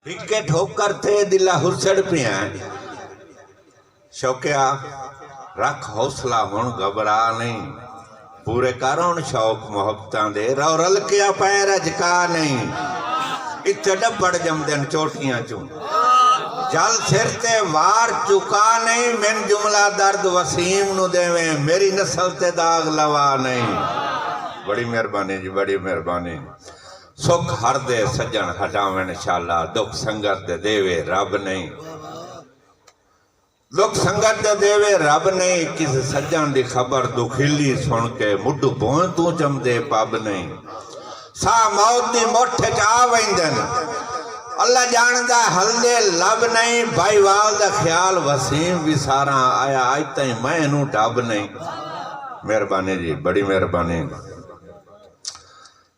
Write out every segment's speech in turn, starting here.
Wicket होकर थे दिला हुसड़ पिया शौकिया रख हौसला हुण घबरा नहीं पूरे कारण शौक मोहब्बतां दे रो रल के पैर अजका नहीं इत्थे डबड़ जमदन चोटियां चूं जल सिर ते वार चुका नहीं मैन जुमला दर्द वसीम नु देवे मेरी नस्ल ते दाग लवा नहीं। बड़ी मेहरबानी जी, बड़ी मेहरबानी। सुख हर दे सज्जन हटावन शाला दुख संगत दे देवे रब नहीं, दुख संगत दे देवे रब नहीं। किस सज्जन दी खबर दुखीली सुन के मुड्ढ पों तू चमदे पब नहीं। सा मौत दी मुठ च आ वेंदन अल्लाह जानदा हल्दे लब नहीं। भाईवाल दा ख्याल वसीम विसारा आया अज ताईं मैं नू डब नहीं। मेहरबानी जी, बड़ी मेहरबानी।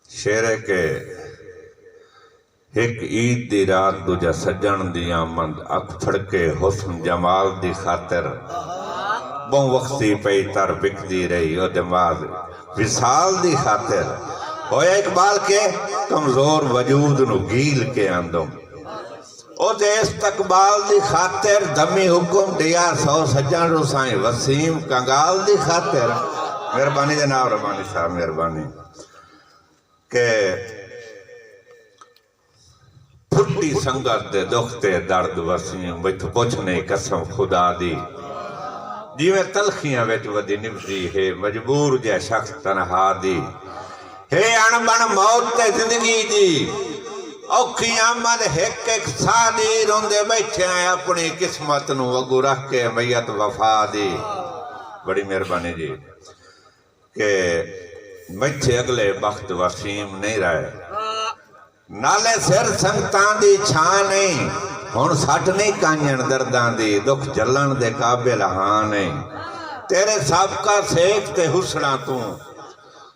शेरे के एक ईद दी रात दूजा सज्जन दी आमद अख फड़के हुस्न जमाल दी खातिर बहु वक्ती पई तर बिकदी रही ओ दिमाग विसाल दी खातिर होया इकबाल के कमजोर वजूद नु गील के आंदो ओ ते इस्तकबाल दी खातिर दमी हुक्म दिया 100 सज्जन रो साईं वसीम कंगाल दी खातिर। मेहरबानी जनाब रबानी साहब, मेहरबानी के फुटी संगत दे दुख ते दर्द वसीम विच पुछ नहीं कसम खुदा दी जिवें तलखियां विच वदी निभदी है मजबूर जे शख्स तनहा दी हे अणबण मौत ते जिंदगी दी औखी आमद एक एक साह दी रोंदे बैठे अपनी किस्मत नू अगू रख के मैयत वफा दी। बड़ी मेहरबानी जी के मैथे अगले वक्त वसीम नहीं रहे नाले सिर संगतां दी छां नहीं हुण सट नहीं कांजण दर्दां दी दुख जलन दे काबिल हां नहीं। तेरे सबका सेक ते हुसना तू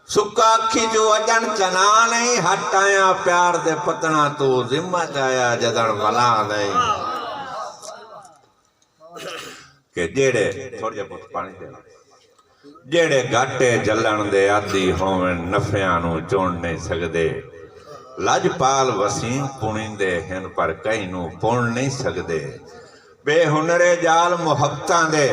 सुक्का अखी जो अजन चना नहीं हट आया प्यार दे पतना तू जिम्मा जाया जदन भला नहीं। के जेड़े थोड़ा जिहा पुट पानी दे जेड़े घाटे जलन दे आदि होवन नफियां नू चुन नहीं सकदे लजपाल वसीम पुणींदे हैं पर कई नू पुण नहीं सकदे बेहुनरे जाल मुहब्बतां दे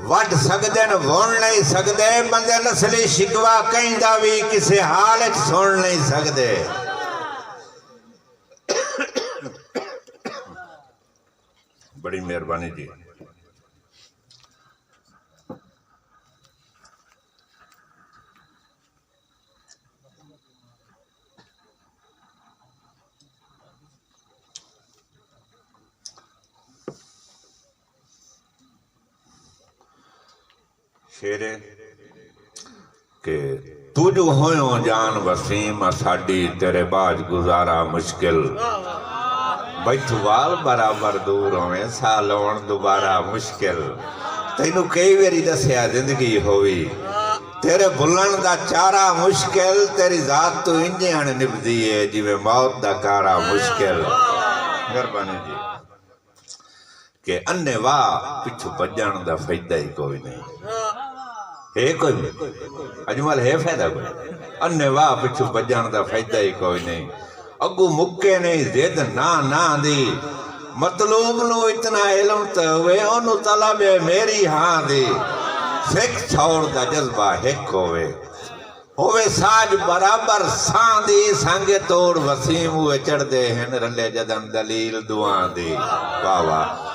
वट सकदे न वुण नहीं सकदे बंदे नस्ली शिकवा कहीं दा भी किसी हाल च सुन नहीं सकदे। बड़ी मेहरबानी जी। शेरे के तू जो होयो जान वसीम साडी तेरे बाज गुजारा मुश्किल बैठवाल बराबर दूर होवे सा लवण दोबारा मुश्किल। तैनू कई बारी दसिया जिंदगी होवी तेरे भुलन दा चारा मुश्किल तेरी जात तो इंजे हण निभदी है जिवें मौत दा कारा मुश्किल। मेहरबानी जी के अन्ने वाह पिछू भजण दा फायदा ही कोई नहीं है कोई अजमल है फायदा कोई अन्ने वाह पिछू भजण दा फायदा ही कोई नहीं। अगू मुक्के नहीं जिद ना ना दी मतलूब नु इतना इल्म ते होवे ओनू तलब है मेरी हां दी सिख छोड़ दा जज्बा हिक होवे साज बराबर सां दी संगे तोड़ वसीम हुए चढ़दे हैं रले जदन दलील दुआ दी। वाह वाह।